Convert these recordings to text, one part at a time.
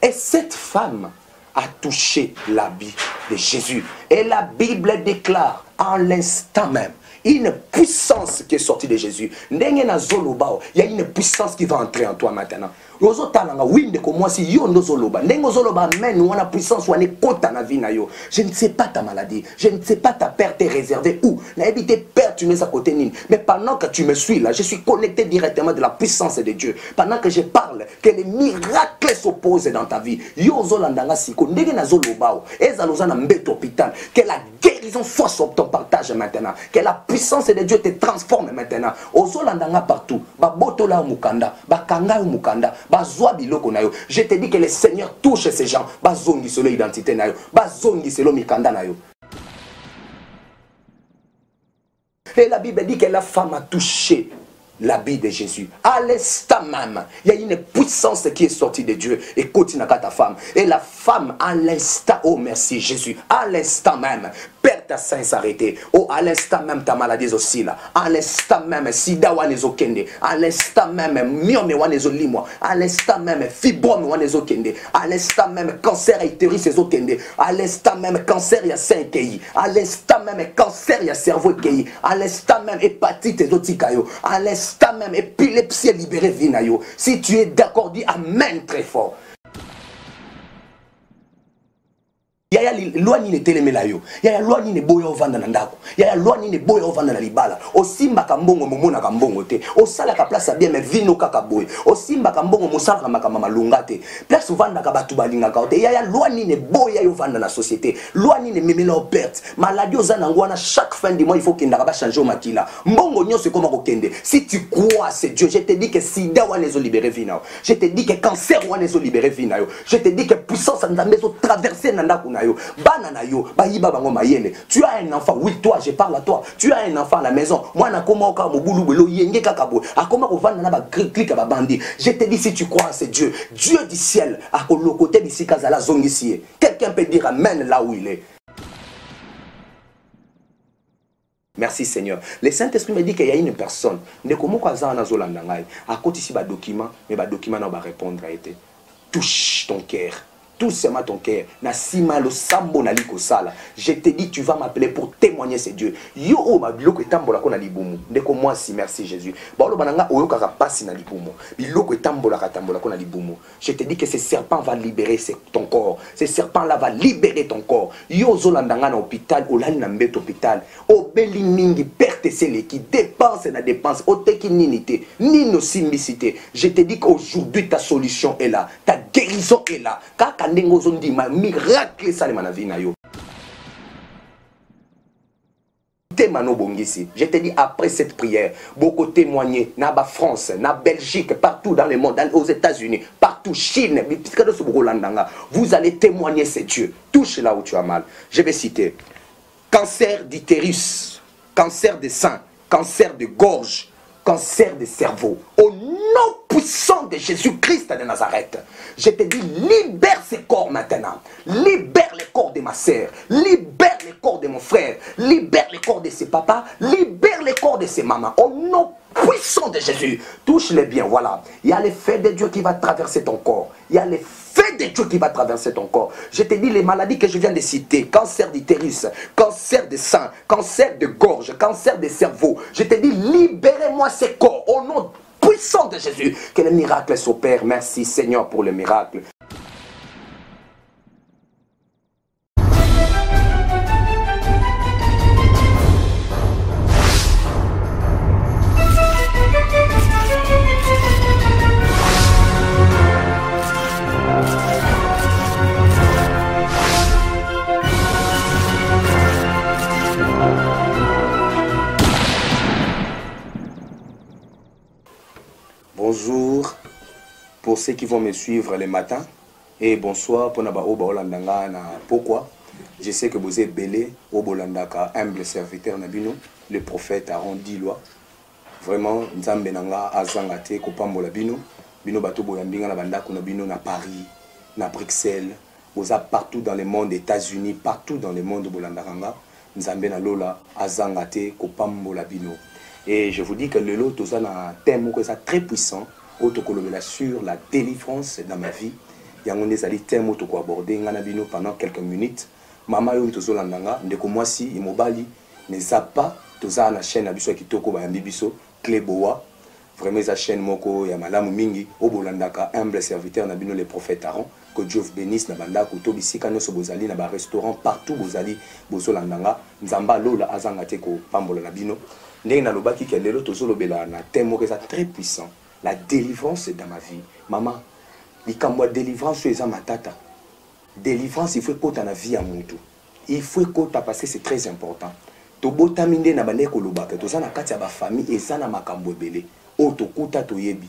Et cette femme a touché l'habit de Jésus. Et la Bible déclare en l'instant même une puissance qui est sortie de Jésus. Il y a une puissance qui va entrer en toi maintenant. Je ne sais pas ta maladie, je ne sais pas ta perte est réservée où. Mais pendant que tu me suis là, je suis connecté directement de la puissance de Dieu. Pendant que je parle, que les miracles s'opposent dans ta vie. Que la guérison soit sur ton partage maintenant. Que la puissance de Dieu te transforme maintenant. Partout. Je te dis que le Seigneur touche ces gens. Et la Bible dit que la femme a touché l'habit de Jésus. À l'instant même, il y a une puissance qui est sortie de Dieu. Et continue à ta femme. Et la femme, à l'instant, oh merci Jésus, à l'instant même, perd ta sein s'arrêter. Oh, à l'instant même, ta maladie est aussi là. À l'instant même, sida wan est okende. À l'instant même, myome wan est olimo. À l'instant même, fibrome wan est okende. À l'instant même, cancer utérus est okende. À l'instant même, cancer ya sein kei. À l'instant même, cancer ya cerveau kei. À l'instant même, hépatite est otikayo. À l'instant même, épilepsie est libérée vinayo. Si tu es d'accord, dis amen très fort. Yaya loi ni ne telemela yo. Yaya loi ni ne boya ovanda na ndako. Yaya loi ni ne boya ovanda na libala. Osimba kambongo momona kambongo te. Osala ka place bien mais vino kaka boy. Osimba kambongo mosala makama malunga te. Place ovanda ka batu balinga ka te. Yaya loi ni ne boya yo vanda na société. Loi ni ne memela au perte. Maladie ozana ngwana chaque fin du mois il faut qu'il n'arrive pas changer au makila. Mbongo nyonso comment kokende. Si tu crois c'est Dieu, je te dis que sida wana ezo libérer vinao. Je te dis que cancer wana ezo libérer vinao. Je te dis que puissance nzambe ezo traverser na ndako. Tu as un enfant, oui toi je parle à toi. Tu as un enfant à la maison. Je te dis si tu crois en ce Dieu, Dieu du ciel, à côté d'ici Kazala Zongisie. Quelqu'un peut dire amen là où il est. Merci Seigneur. Le Saint-Esprit me dit qu'il y a une personne. À côté ici, document, mais document va répondre à été. Touche ton cœur. Tout seulement ton cœur. Je te dis, tu vas m'appeler pour témoigner ce Dieu. Yo o ma biloko etambola ko na libumu. Ndeko moi si merci Jésus. Balo bananga oyo kaka pasi na libumu. Biloko etambola katambola ko na libumu. Je te dis que ce serpent va libérer ton corps. Ce serpent là va libérer ton corps. Yo zolandanga na hôpital, olani na mbet hôpital. Obeli mingi perte sele qui dépense na dépense, oteki ninité, nino simbicité. Je te dis qu'aujourd'hui ta solution est là. Ta guérison est là. Kaka miracle salema na vie na yo. Je te dis après cette prière, beaucoup témoigner na France, na Belgique, partout dans le monde, aux États-Unis, partout Chine, vous allez témoigner ce Dieu. Touche là où tu as mal. Je vais citer cancer d'utérus, cancer de sein, cancer de gorge, cancer de cerveau. Au nom puissant de Jésus-Christ de Nazareth, je te dis, libère ces corps maintenant. Libère les corps de ma sœur. Libère les corps de mon frère. Libère les corps de ses papas. Libère les corps de ses mamans. Au nom puissant de Jésus, touche-les bien. Voilà. Il y a l'effet de Dieu qui va traverser ton corps. Il y a l'effet de Dieu qui va traverser ton corps. Je te dis les maladies que je viens de citer. Cancer d'utérus, cancer de sein, cancer de gorge, cancer de cerveau. Je te dis, libérez-moi ces corps. Au nom puissant de Jésus, que le miracle s'opère. Merci Seigneur pour le miracle. Bonjour pour ceux qui vont me suivre le matin et bonsoir pour Naba Oba Olandanga na pourquoi je sais que vous êtes belé Obolandaka humble serviteur Nabino le prophète Aaron Dilwa vraiment Nzambe nanga azangate kopambola bino bino bato boyambinga na bandako na bino na Paris na Bruxelles vous êtes partout dans le monde États-Unis partout dans le monde Bolandanga Nzambe na lola azangate kopambola bino. Et je vous dis que le lot, tout ça, a un thème très puissant, sur la délivrance dans ma vie yango ndezali thème to ko aborder ngana bino pendant quelques minutes. Mama yo tozolandanga ndeko mwasi imobali ne zapa toza na chaîne na biso kitoko ba yambi biso Cléboa. Vraiment sa chaîne moko ya malamu mingi obolandaka humble serviteur na bino les prophètes Aaron. Que Dieu vous bénisse na banda ko to bisika no so bozali na ba restaurant partout bozali bozolandanga nzamba lola azanga te ko pambola na bino. Ndenge na lobaki ke lelo tozolobela na thème moko eza très puissant, la délivrance dans ma vie. Maman, likambo délivrance eza matata. Délivrance il faut kota na vie ya mutu. Il faut kota parce que c'est très important. To botaminde na bande ko lobaka to za na kati ya ba famille eza na makambo ebele. O to kuta to yebi.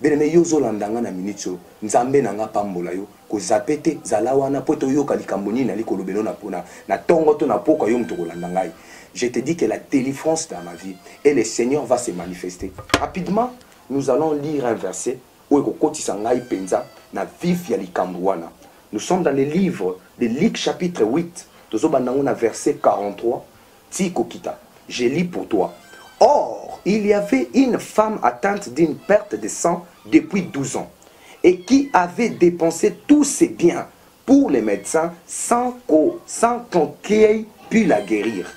Beneme yozo landanga na minute nzambe nanga pambola yo ko zapete zala wana poto yo kalikambo nini ali kolobelo na pona na tongo to na poko yo mto kolandanga. Je te dis que la délivrance dans ma vie et le Seigneur va se manifester. Rapidement, nous allons lire un verset où ekokotisangai penza na vif ya likambo wana. Nous sommes dans le livre de Luc chapitre 8. Tozobandango na verset 43. Tiko kita. Je lis pour toi. Or, il y avait une femme atteinte d'une perte de sang depuis 12 ans et qui avait dépensé tous ses biens pour les médecins sans qu'on ait la guérir.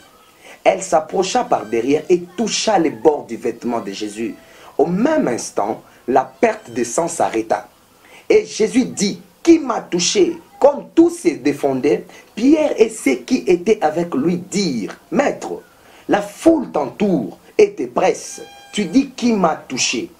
Elle s'approcha par derrière et toucha les bords du vêtement de Jésus. Au même instant, la perte de sang s'arrêta. Et Jésus dit, qui m'a touché? Comme tous se défendaient, Pierre et ceux qui étaient avec lui dirent, Maître, la foule t'entoure et te presse. Tu dis, qui m'a touché?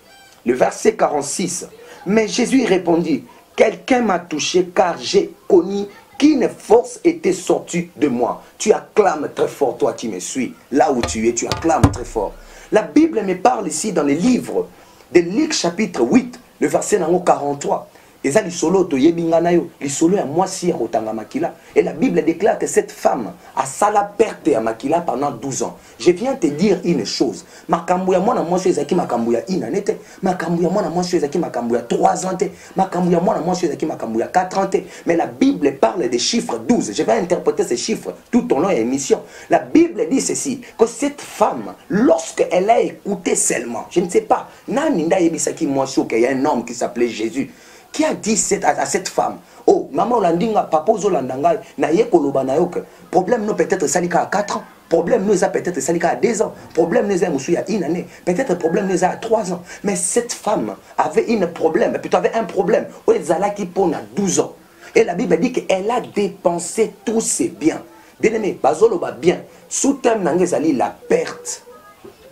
Le verset 46. Mais Jésus répondit, quelqu'un m'a touché car j'ai connu qu'une force était sortie de moi. Tu acclames très fort, toi qui me suis. Là où tu es, tu acclames très fort. La Bible me parle ici dans le livre de Luc chapitre 8, le verset 43. Et ça, l'isolo to yebinganayo, l'isolo ya mwasi ya rotanga makila. Et la Bible déclare que cette femme a sala perte ya makila pendant 12 ans. Je viens te dire une chose. Makambu ya mwana mwasi ezaki makambu ya ina nete. Makambu ya mwana mwasi ezaki makambu ya 3 ans te. Makambu ya mwana mwasi ezaki makambu ya 4 ans te. Mais la Bible parle des chiffres 12. Je vais interpréter ces chiffres tout au long de l'émission. La Bible dit ceci, que cette femme, lorsqu'elle a écouté seulement, je ne sais pas, naninda yebisaki mwasi qu'il y a un homme qui s'appelait Jésus. Qui a dit à cette femme, oh, maman Olandinga, papa Zolandanga, na ye koloba na yoke. Problème nous peut-être salika à 4 ans. Problème nous a peut-être salika à 2 ans. Problème nous a moussou à 1 année. Peut-être problème nous a à 3 ans. Mais cette femme avait un problème, plutôt avait un problème. Où elle a qui pona 12 ans. Et la Bible dit qu'elle a dépensé tous ses biens. Bien aimé, bazolo ba bien. Sous terme n'angezali la perte.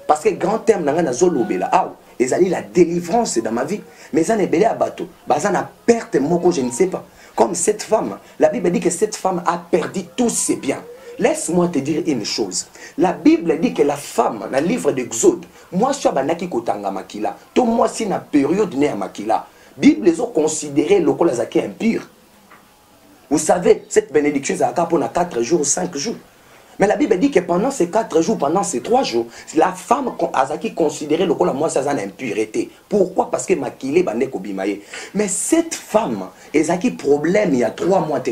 Parce que grand terme n'angezolo bela. Ah, ezali la délivrance dans ma vie. Mais ça n'est belé à bateau. Ça n'a perte moko, je ne sais pas. Comme cette femme, la Bible dit que cette femme a perdu tous ses biens. Laisse-moi te dire une chose. La Bible dit que la femme, dans le livre d'Exode, moi je suis banaki kotanga makila. Tout moi si na période né à makila. Bible les ont considéré le kolazaki impur. Vous savez, cette bénédiction ça a pour 4 jours, 5 jours. Mais la Bible dit que pendant ces 4 jours, pendant ces 3 jours, la femme a considéré le col à moi ça une impureté. Pourquoi? Parce que makile bande kobimaye. Mais cette femme, elle a qui problème il y a 3 mois.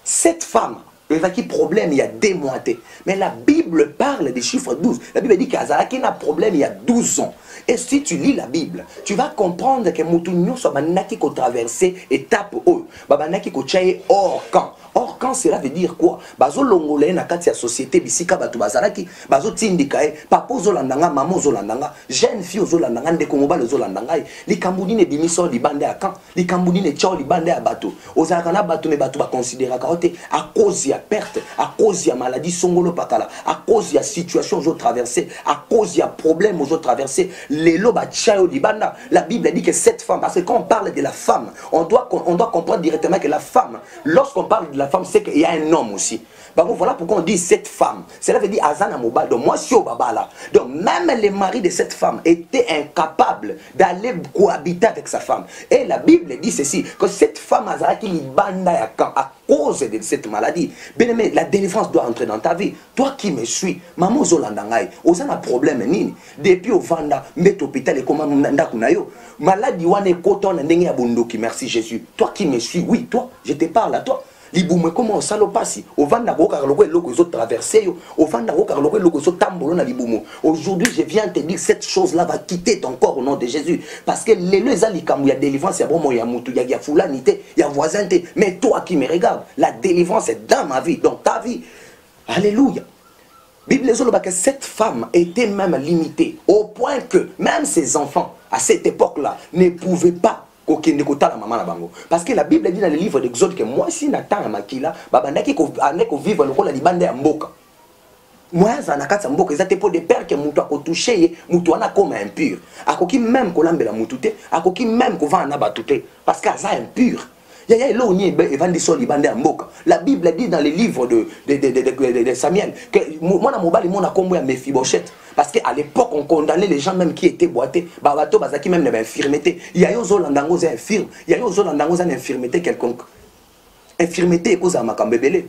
Cette femme, elle a qui problème il y a 2 mois. Mais la Bible parle des chiffres 12. La Bible dit qu'elle a un problème il y a 12 ans. Et si tu lis la Bible, tu vas comprendre que Moutounio soit banaki ko traverser étape haut. Babanaki ko chaye hors camp. Or, quand cela veut dire quoi? Bazo longolé na kati ya société bisika batu bazalaki, bazo tindika e, papa zolandanga, maman zolandanga, jeune fille zolandanga, ndeko mobile zolandanga, li kambuni ne bimiso li bande à camp, li kambuni ne chao li bande à bateau. Ozalaka na bateau mais bateau ba considérer kaote à cause ya perte, à cause ya maladie songolo pakala, à cause ya situation zo traverser, à cause ya problème zo traverser, les loba chao li banda. La Bible dit que cette femme, parce que quand on parle de la femme, on doit comprendre directement que la femme, lorsqu'on parle de la femme, c'est qu'il y a un homme aussi. Donc voilà pourquoi on dit cette femme. Cela veut dire Azana Mobile. Donc moi, si au Babala. Donc même les maris de cette femme étaient incapables d'aller cohabiter avec sa femme. Et la Bible dit ceci, que cette femme Azara qui banda à cause de cette maladie. Bien aimé, la délivrance doit entrer dans ta vie. Toi qui me suis, maman Zolandangai, on a un problème nini. Depuis au Vanda, met hôpital et comment ndakunayo. Maladie wane koton ndenge abundoki. Merci Jésus. Toi qui me suis, oui, toi, je te parle à toi. Liboumé comment au salopasi, au vanda roka loko loko zo traverser yo, au vanda roka loko loko zo tambolo na liboumo. Aujourd'hui, je viens te dire cette chose là va quitter ton corps au nom de Jésus parce que les alikamou ya délivrance ya bon ya mutu ya fulanité, ya voisinté, mais toi qui me regardes, la délivrance est dans ma vie, dans ta vie. Alléluia. Bible dit que cette femme était même limitée au point que même ses enfants à cette époque-là ne pouvaient pas. Parce que la Bible dit dans le livre d'Exode que moi si n'attends à Makila, babandaki ko vivre le rôle de libande ya mboka. Moi ça n'a qu'à mboka, ça pour des pères que mutu a touché, mutu ana comme impur. Akoki même ko lambela mutute, akoki même ko va na batute parce que ça impur. La Bible dit dans les livres de Samuel que moi Mephibosheth parce qu'à l'époque on condamnait les gens même qui étaient boités. Babato bazaki même n'avait infirmité. Il y a eu zolandango infirme. Il y a eu zolandango une infirmité quelconque. Infirmité cause à makambebele.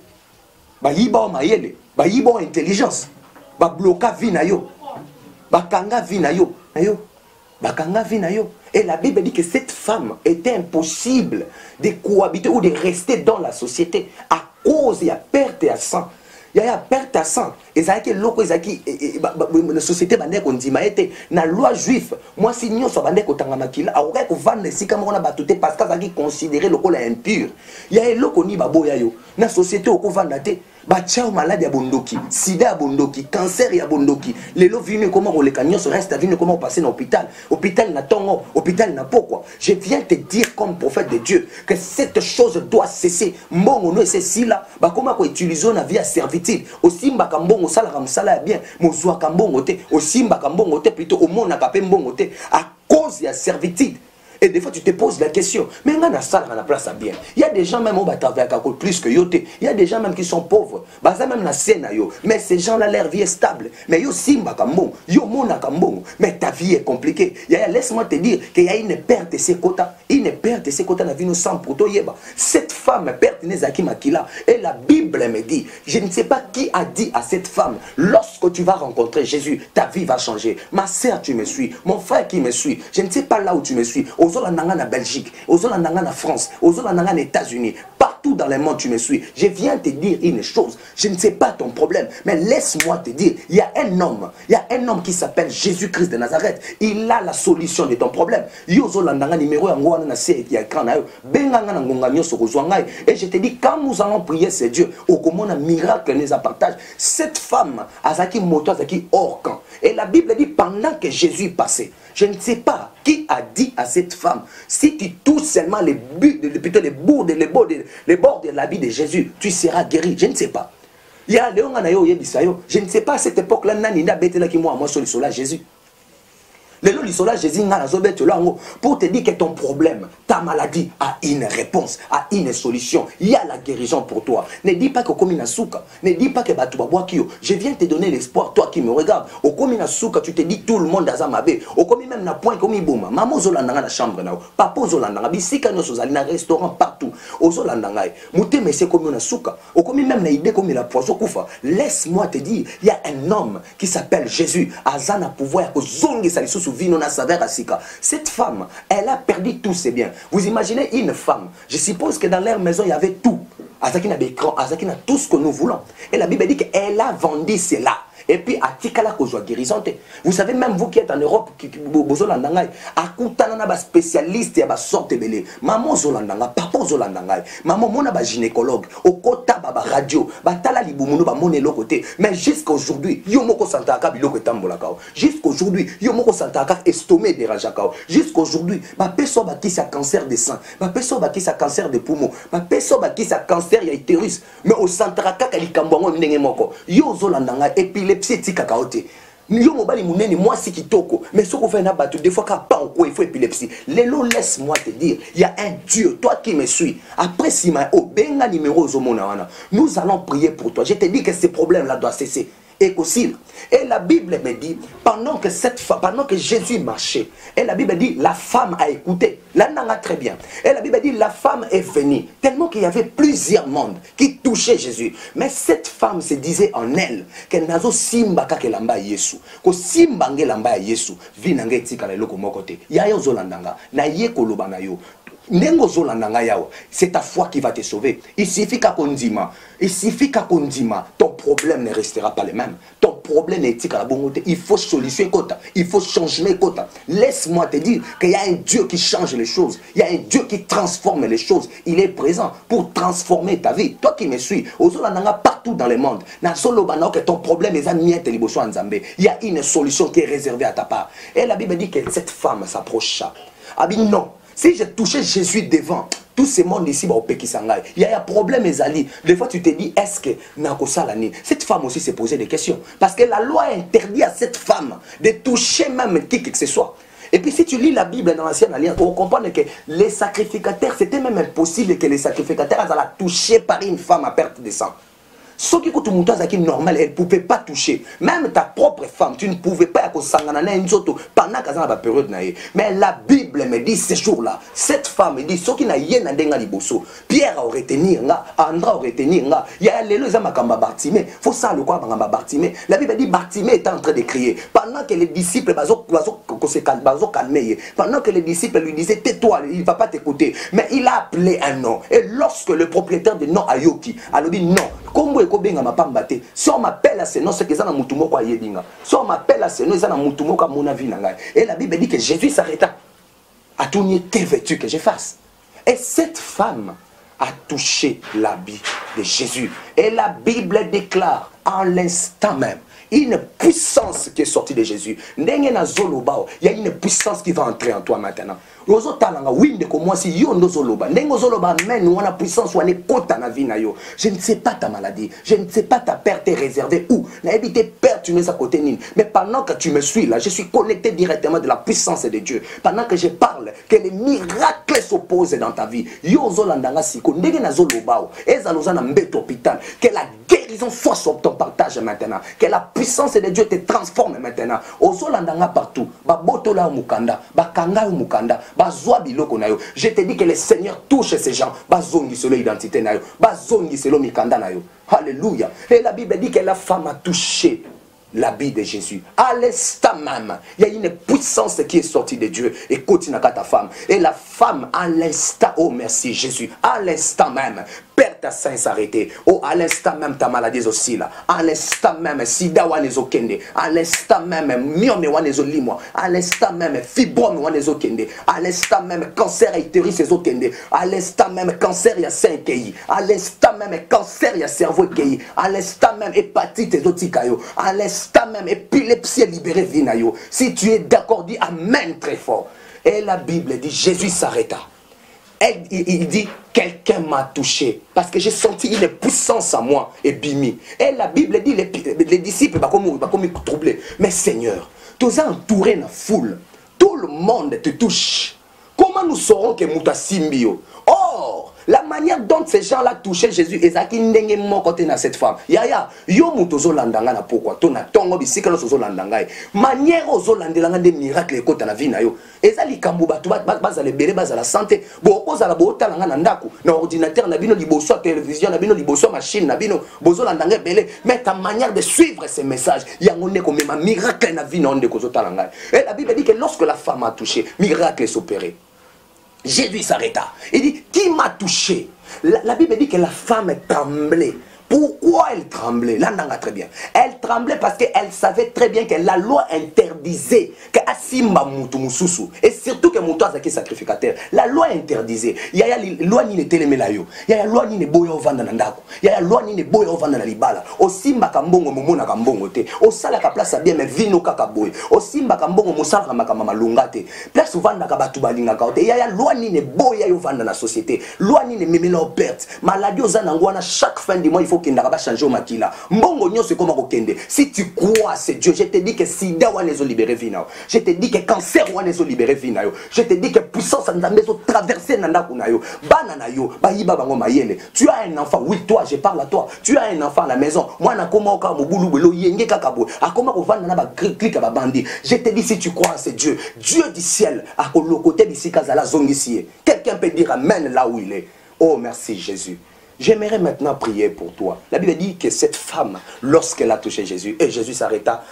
Ba yiba mayele. Ba yiba intelligence. Ba bloka vie na yo. Ba kanga vie na yo. Bakanga vinayo. Et la Bible dit que cette femme était impossible de cohabiter ou de rester dans la société à cause de la perte à sang. Il y a perte à sang. Et ça a été loko, la société bande qu'on dit maïté. Na loi juive, moi si nous sommes bande qu'on tangamakila, a aurait qu'on vende si comme on a battuté parce que ça qui considéré loko la impur. Il y a loko ni babo yayo. Na société au qu'on vende Bachao malade ya bondoki, sida ya bondoki, cancer ya bondoki. Lelo vinu comment on les camions reste vinu comment passer dans l'hôpital. Hôpital na tongo, hôpital na pourquoi. Je viens te dire comme prophète de Dieu que cette chose doit cesser. Mbongo no c'est là, ba comment ko utiliser na vie à servitude. Aussi mbaka mbongo sala comme sala bien, mozwa kambongo te, aussi mbaka mbongo te plutôt au monde na kapé mbongo te à cause ya servitude. Et des fois, tu te poses la question, mais on a la salle, on a la place à bien. Il y a des gens même qui ont plus que yote. Il y a des gens même qui sont pauvres. Baza même la scène, mais ces gens-là, leur vie est stable. Mais yo simba kambon, yo mona kambon, mais ta vie est compliquée. Laisse-moi te dire qu'il y a une perte de ses quotas. Une perte de ses quotas dans la vie nous semble pour toi. Cette femme perte Nezaki Makila. Et la Bible me dit, je ne sais pas qui a dit à cette femme, lorsque tu vas rencontrer Jésus, ta vie va changer. Ma sœur, tu me suis. Mon frère qui me suit. Je ne sais pas là où tu me suis. Ozolandanga na Belgique, Ozolandanga na France, Ozolandanga na États-Unis, partout dans le monde tu me suis. Je viens te dire une chose, je ne sais pas ton problème, mais laisse-moi te dire, il y a un homme qui s'appelle Jésus-Christ de Nazareth. Il a la solution de ton problème. Yozolandanga numéro yangoana na se ya écran na yo, benganga na ngonga nyoso kozwangai. Et je te dis quand nous allons prier c'est Dieu, okomona miracle les partage. Cette femme azaki moto azaki hors camp. Et la Bible dit pendant que Jésus passait, je ne sais pas qui a dit à cette femme, si tu touches seulement les bords de l'habit de Jésus, tu seras guéri. Je ne sais pas. Il y a je ne sais pas à cette époque-là, moi sur Jésus. Jésus pour te dire que ton problème, ta maladie a une réponse, a une solution. Il y a la guérison pour toi. Ne dis pas que Komina Souka, ne dis pas que Batouabouakio. Je viens te donner l'espoir, toi qui me regardes. Au Komina Souka, tu te dis tout le monde dans Zamabe. Au Komi même na point Komi Bouma. Maman Zolandanga na chambre na. Papa Zolandanga. Bisika no Sozali na restaurant partout. Au Zolandanga. Mouté mais c'est comme na Souka. Au Komi même na idée comme la poisson Koufa. Laisse-moi te dire, il y a un homme qui s'appelle Jésus. Azana pouvoir que zongi sa cette femme, elle a perdu tous ses biens. Vous imaginez une femme, je suppose que dans leur maison il y avait tout. Azakina d'écran, Azakina tout ce que nous voulons. Et la Bible dit qu'elle a vendu cela. Et puis, à Tikala, guérison. Vous savez, même vous qui êtes en Europe, qui Zolandanga, à Koutana, ba spécialiste, ya ba sorte belé. Maman Zolandanga, papa Zolandanga, maman mona ba gynécologue, au kota ba radio, ba tala libumuno ba monelo côté. Mais jusqu'à aujourd'hui, yomoko santaka biloko tambolakao. Jusqu'à aujourd'hui, yomoko santaka estomé dérangeakao. Jusqu'à aujourd'hui, ba peso ba qui sa cancer de sein, ba peso ba qui sa cancer de poumon, ba peso ba qui sa cancer ya utérus. Mais au santraka kalikambongo ndenge moko. Yo Zolandanga épilepsie tika kaote. Yo mobali muneni moi si kitoko mais ce qu'on fait na batu des fois quand pas quoi il faut épilepsie. Lelo laisse-moi te dire, il y a un Dieu, toi qui me suis. Après si ma o benga numéro zomona wana. Nous allons prier pour toi. Je te dis que ces problèmes là doivent cesser. Et la Bible me dit, pendant que Jésus marchait, et la Bible dit, la femme a écouté. Là, on a très bien. Et la Bible dit, la femme est venue. Tellement qu'il y avait plusieurs mondes qui touchaient Jésus. Mais cette femme se disait en elle, qu'elle n'a pas simba ka lamba Yesu. Ko simba nge lamba Yesu. Vinange tika la loko mokote. Ya yo zolandanga. Na ye koloba na yo. C'est ta foi qui va te sauver. Il suffit qu'à Kondima. Il suffit qu'à Kondima. Ton problème ne restera pas le même. Ton problème est éthique à la bonne. Il faut solutionner Kota. Il faut changer Kota. Laisse-moi te dire qu'il y a un Dieu qui change les choses. Il y a un Dieu qui transforme les choses. Il est présent pour transformer ta vie. Toi qui me suis, partout dans le monde, que ton problème est il y a une solution qui est réservée à ta part. Et la Bible dit que cette femme s'approcha. Ah bien non. Si j'ai touché Jésus devant, tout ce monde ici va au Pékisangay. Il y a un problème, Ezali. Des fois, tu te dis, est-ce que Nakosalani, cette femme aussi s'est posé des questions. Parce que la loi interdit à cette femme de toucher même qui que ce soit. Et puis, si tu lis la Bible dans l'Ancienne Alliance, on comprend que les sacrificateurs, c'était même impossible que les sacrificateurs soient touchés par une femme à perte de sang. Ce qui est normal, elle ne pouvait pas toucher. Même ta propre femme, tu ne pouvais pas pendant la période. Mais la Bible me dit ce jour-là, cette femme me dit, ce qui n'a rien à dire, Pierre aurait tenu, Andra aurait tenu, il y a les deux Bartimée. Il faut ça le quoi, Bartimée. La Bible dit, Bartimée était en train de crier. Pendant que les disciples, pendant que les disciples lui disaient, tais-toi, il ne va pas t'écouter. Mais il a appelé un nom. Et lorsque le propriétaire de nom Ayoki, a dit non, si on m'appelle à ce nom, c'est que ça n'a moutumo quoi yedinga. Si on m'appelle à ce nom, ça n'a moutumo quoi mon avis nanga. Et la Bible dit que Jésus s'arrêta. A tout nié, qu'est veux-tu que je fasse? Et cette femme a touché l'habit de Jésus. Et la Bible déclare en l'instant même une puissance qui est sortie de Jésus. Il y a une puissance qui va entrer en toi maintenant. Je ne sais pas ta maladie, je ne sais pas ta perte est réservée où. Mais pendant que tu me suis là, je suis connecté directement de la puissance de Dieu. Pendant que je parle, que les miracles s'opposent dans ta vie. Que la guérison soit sur ton partage maintenant. Que la puissance de Dieu te transforme maintenant. Partout. Je te dis que le Seigneur touche ces gens. Alléluia. Et la Bible dit que la femme a touché l'habit de Jésus. À l'instant même, il y a une puissance qui est sortie de Dieu. Et continue à ta femme. Et la femme, à l'instant, oh merci Jésus, à l'instant même, perd ta sein s'arrêter. Oh, à l'instant même, ta maladie aussi là. À l'instant même, sida wanezo kende. À l'instant même, myome wanezo limwa. À l'instant même, fibrome wanezo kende. À l'instant même, cancer utérus ezo kende. À l'instant même, cancer ya sein kei. À l'instant même, cancer ya cerveau kei. À l'instant même, hépatite ezo tikayo. À l'instant même, épilepsie libérée vinayo. Si tu es d'accord, dis amen très fort. Et la Bible dit, Jésus s'arrêta. Il dit, quelqu'un m'a touché. Parce que j'ai senti une puissance en moi. Et bimi. Et la Bible dit, les disciples, comme troublés. Mais Seigneur, tu es entouré de la foule. Tout le monde te touche. Comment nous saurons que Mouta Simbio? Or, la manière dont ces gens-là touchaient Jésus, ezaki ndenge moko te na cette femme. Yaya, yo mutozo landanga na pourquoi? Tona tongo bisika loso landanga. Manière ozo landelanga des miracles ekota na vie na yo. Ezali kambu batu baza le bere baza la santé. Bo oza la bo talanga na ndaku, na ordinateur na bino liboso télévision na bino liboso machine na bino bozo landanga belé. Mais ta manière de suivre ces messages, yango ndeko mema miracle na vie na ndeko zo talanga. Et la Bible dit que lorsque la femme a touché, miracle s'opérait. Jésus s'arrêta. Il dit, qui m'a touché? La Bible dit que la femme tremblait. Pourquoi elle tremblait? Là, on a très bien. Elle tremblait parce qu'elle savait très bien que la loi interdisait que Asimba Moutou Moussousou, et surtout que Moutou Azaki sacrificateur, la loi interdisait. Il y a la loi ni ne télémelayo, il y a la loi ni ne boyo vanda nandako, il y a la loi ni ne boyo vanda na libala. Osimba kambongo momona kambongo te, osala ka place bien mais vino kaka boy, osimba kambongo mosala makama malungate, place vanda ka batu balinga ka te, il y a la loi ni ne boya yo vanda na société, loi ni ne memela perte, maladie ozana ngwana chaque fin du mois il faut qu'il n'a pas changé au makila. Mbongo nyo c'est comment okende. Si tu crois c'est Dieu, je te dis que sida wanezo libéré vina. Je te dis que cancer wanezo libéré vina yo. Je te dis que puissance nzambe zo traverser nanda kunayo. Bana na yo, ba yiba bango mayele. Tu as un enfant, oui toi, je parle à toi. Tu as un enfant à la maison. Moi na koma oka mobulu belo yenge kakabo. Akoma ko vanda na ba clic ba bandi. Je te dis si tu crois c'est Dieu, Dieu du ciel, à côté d'ici kazala zongisie. Quelqu'un peut dire amen là où il est. Oh merci Jésus. J'aimerais maintenant prier pour toi. La Bible dit que cette femme, lorsqu'elle a touché Jésus, et Jésus s'arrêta,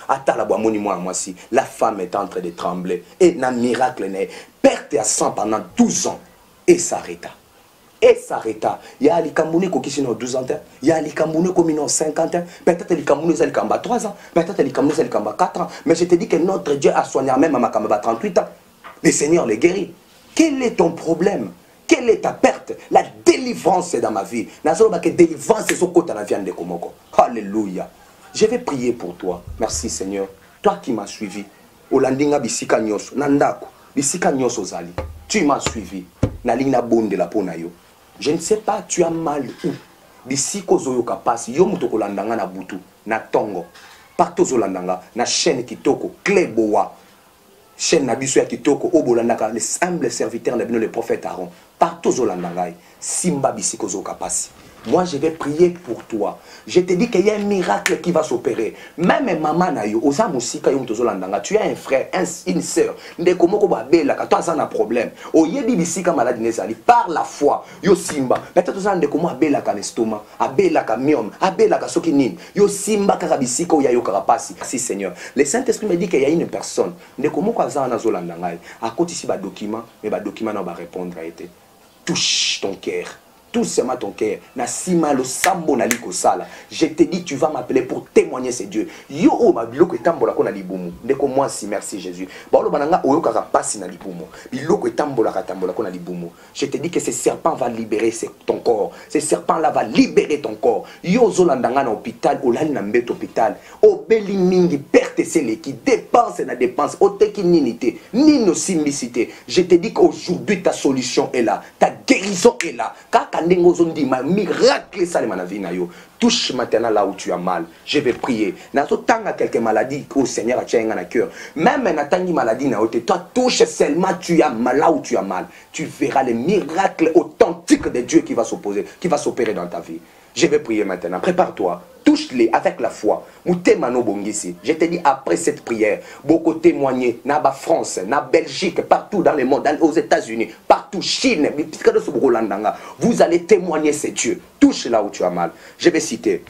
la femme est en train de trembler. Et un miracle n'est perte à sang pendant 12 ans. Et s'arrêta. Et s'arrêta. Il y a les Camerounais qui ont 12 ans. Il y a les Camerounais qui ont 50 ans. Peut-être les Camerounais qui ont 3 ans. Peut-être les Camerounais qui ont 4 ans. Mais je te dis que notre Dieu a soigné même à Makamba 38 ans. Le Seigneur les guérit. Quel est ton problème? Quelle est ta perte? La délivrance est dans ma vie. La délivrance est sur côté de la viande de Komoko. Alléluia. Je vais prier pour toi. Merci Seigneur. Toi qui m'as suivi. Olandinga bisika nyos. Nandako. Bisika nyos ozali. Tu m'as suivi. Nalina bonde la ponayo. Je ne sais pas, tu as mal où. Bisiko zoyoka pasi. Yo mutoko landanga na butu. Na tongo. Partout zolandanga. Na chaîne kitoko. Clé boa. Chaîne Nabiso ya Kitoko, Obolandaka, les humbles serviteurs de le prophète Aaron, partout aux Olandangaï, Simba Bisiko Zokapasi. Moi, je vais prier pour toi. Je te dis qu'il y a un miracle qui va s'opérer. Même maman nayo, osa musika yo tozolandanga, tu as un frère, une sœur, ndekomoko babela, toi ça un problème. Oyebi bisika maladie nezali par la foi. Yo simba, peut-être ça ndekomo abela ka l'estomac, abela ka myome, abela ka soki nini. Yo simba ka bisika o yayo karapasi. Si Seigneur. Le Saint-Esprit me dit qu'il y a une personne, ndekomoko azana zolandanga, à côté ici ba document, mais ba document na ba répondre a été. Touche ton cœur. Tout seulement ton cœur. Je te dis, tu vas m'appeler pour témoigner ces dieux. Yo o mabiloko etambola ko na libumu. Ndeko moi si merci Jésus. Baolo bananga oyo kaka pasi na libumu. Biloko etambola ko na libumu. Je te dis que ce serpent va libérer ton corps. Ce serpent là va libérer ton corps. Yo zolandanga na hôpital, olali na mbet hôpital. Obeli mingi perte sele qui dépense na dépense. Oteki ninité, nino simbicité. Je te dis qu'aujourd'hui ta solution est là. Ta guérison est là. Miracle salé ma vie na yo. Touche maintenant là où tu as mal. Je vais prier. Nazo tanga quelques maladies que le Seigneur a tient à cœur. Même un tangi maladie na ote. Toi touche seulement tu as mal là où tu as mal. Tu verras les miracles authentiques de Dieu qui va s'opposer, qui va s'opérer dans ta vie. Je vais prier maintenant. Prépare-toi. Touche-les avec la foi. Je te dis après cette prière, beaucoup témoigner, na France, na Belgique, partout dans le monde, aux États-Unis, partout, Chine, vous allez témoigner ces dieux. Touche là où tu as mal. Je vais citer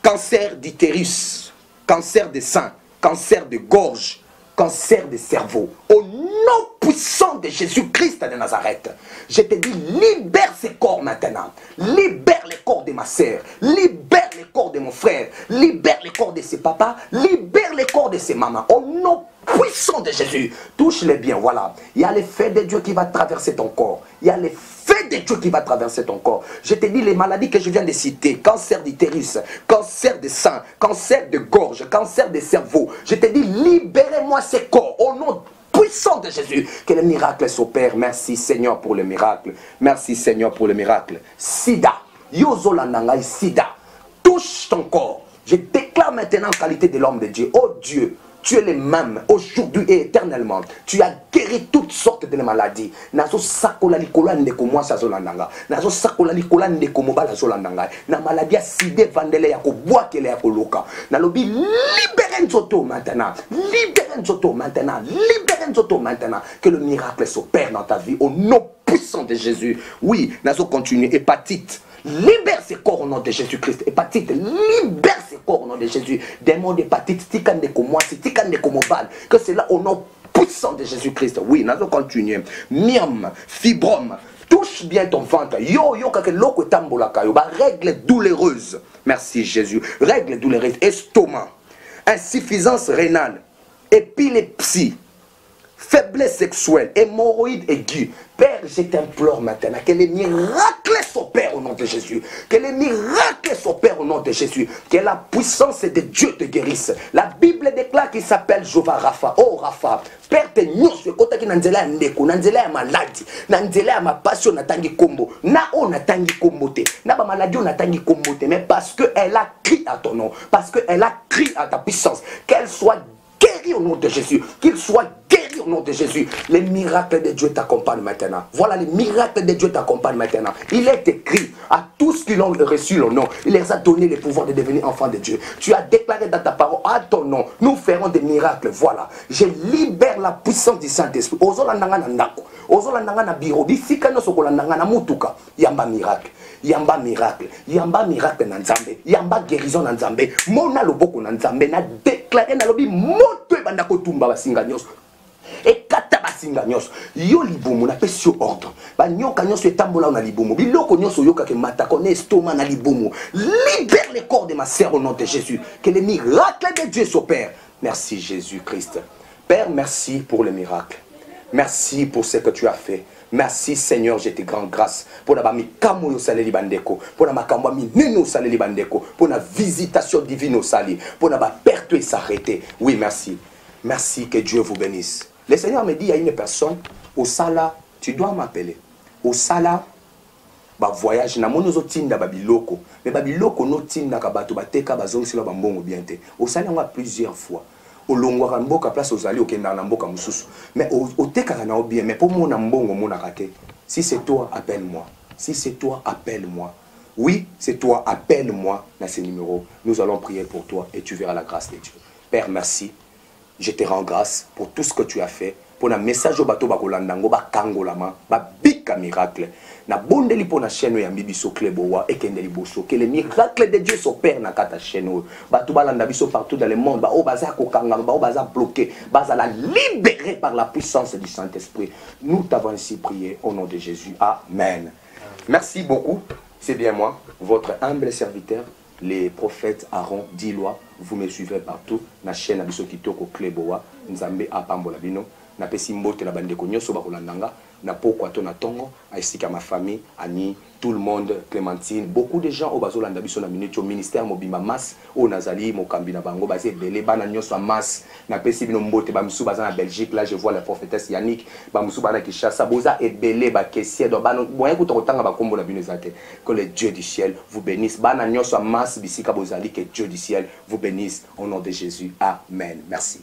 cancer d'utérus, cancer de sein, cancer de gorge, cancer de cerveau. Au nom puissant de Jésus-Christ de Nazareth, je te dis, libère ces corps maintenant. Libère les corps de ma sœur. Libère les corps de mon frère. Libère les corps de ses papas. Libère les corps de ses mamans. Au nom puissant de Jésus, touche-les bien. Voilà. Il y a l'effet de Dieu qui va traverser ton corps. Il y a l'effet de Dieu qui va traverser ton corps. Je te dis les maladies que je viens de citer. Cancer d'utérus, cancer de sein, cancer de gorge, cancer de cerveau. Je te dis, libérez-moi ces corps. Au nom puissant de Jésus, que le miracle s'opère. Merci Seigneur pour le miracle. Merci Seigneur pour le miracle. Sida, Yozolanangai, Sida, touche ton corps. Je déclare maintenant en qualité de l'homme de Dieu. Oh Dieu, tu es le même aujourd'hui et éternellement. Tu as guéri toutes sortes de maladies. Nazo sakola likola ndeko mwasa zolandanga. Nazo sakola likola ndeko mobala zolandanga. Na maladie sida vandele ya kobwakele ya koloka. Nalobi libérez nzoto maintenant. Libérez nzoto maintenant. Libérez nzoto maintenant. Que le miracle s'opère dans ta vie au nom puissant de Jésus. Oui, nazo continue. Hépatite. Libère ces corps au nom de Jésus-Christ. Hépatite, libère ces corps au nom de Jésus. Démon d'hépatite, tikande comme moi, tikande comme mobile. Que c'est là au nom puissant de Jésus-Christ. Oui, nous allons continuer. Myome, fibrome, touche bien ton ventre. Yo, yo, kake loko tambola kayo. Ba règle douloureuse. Merci Jésus. Règle douloureuse. Estomac, insuffisance rénale, épilepsie, faiblesse sexuelle, hémorroïdes aiguës. Père, je t'implore maintenant que les miracles s'opèrent au nom de Jésus. Que les miracles s'opèrent au nom de Jésus. Que la puissance de Dieu te guérisse. La Bible déclare qu'il s'appelle Jéhovah Rapha. Oh Rapha, Père, te nyos, kota ki nanzela ndeko, nanzela maladie, nanzela ma passion natangi kombo. Na o natangi kombo te. Na ba maladie o natangi kombo te. Mais parce que elle a crié à ton nom, parce que elle a crié à ta puissance, qu'elle soit guérie au nom de Jésus, qu'il soit guéri au nom de Jésus. Les miracles de Dieu t'accompagnent maintenant. Voilà, les miracles de Dieu t'accompagnent maintenant. Il est écrit à tous qui l'ont reçu le nom, il les a donné le pouvoir de devenir enfants de Dieu. Tu as déclaré dans ta parole, à ton nom, nous ferons des miracles. Voilà, je libère la puissance du Saint-Esprit. Ozolandanga na ndako, ozolandanga na biro, bisika no sokolandanga na mutuka, yamba miracle. Yamba miracle, yamba miracle na nzambe, yamba guérison na nzambe, mona loboko na nzambe, na déclaré na lobi moto e banda kotumba basinga nyos. Et kata basinga nyonso yo libumu na pesi yo ordre banyoka nyonso etambola na libumu biloko nyonso yoka ke matako na estomac na libumu libère le corps de ma sœur au nom de Jésus que les miracles de Dieu s'opèrent. Merci Jésus-Christ. Père, merci pour le miracle. Merci pour ce que tu as fait. Merci Seigneur, je te rends grâce pour la mikamo yo saleli bandeko, pour la makambo mineno saleli bandeko, pour la visitation divine au sali, pour la perte et s'arrêter. Oui, merci. Merci, que Dieu vous bénisse. Le Seigneur me dit, il y a une personne, au Sala, tu dois m'appeler. Au Sala, ba voyage na mono zo tinda babiloko, mais babiloko no tinda ka bato bateka bazongi sila bambongo bien te. Au Sala on a plusieurs fois. Au longwa mboka place aux alliés au kenda na mboka mususu. Mais au teka na bien, mais pour mon mbongo mona kate. Si c'est toi, appelle-moi. Si c'est toi, appelle-moi. Oui, c'est toi, appelle-moi dans ces numéros. Nous allons prier pour toi et tu verras la grâce de Dieu. Père, merci. Je te rends grâce pour tout ce que tu as fait. Pour le message au bateau bakolandango ba kangolama ba bika miracle. Na bondeli pour la chaîne ya bibiso klebowa et kendeli boso que les miracles de Dieu s'opèrent na kata chaîne. Bato balanda biso partout dans le monde ba o baza ko kanga ba o baza bloqué, baza la libéré par la puissance du Saint-Esprit. Nous t'avons ainsi prié au nom de Jésus. Amen. Merci beaucoup. C'est bien moi, votre humble serviteur, les prophètes Aaron Dilois. Vous me suivez partout. Na chaîne Abiso Kitoko Klebowa, Nzambe Apambola Bino, na pesi mbote la bandeko nyoso bakolandanga, na poko ato na tongo, ainsi qu'à ma famille, Annie, tout le monde, Clémentine, beaucoup de gens au bazolanda biso na minute au ministère mobimba mas, au Nazali, Mokambi na bango, basé belé, bana nyoso mas, na pesi bino mbote, bamsou bazan na Belgique, là je vois la prophétesse Yannick, bamsou bana Kishasa, boza et belé, ba kessier, do bana, moyen que totanga ba kombo la bino zate, que le Dieu du ciel vous bénisse, bana nyoso mas, bisika bozali, que Dieu du ciel vous bénisse, au nom de Jésus. Amen. Merci.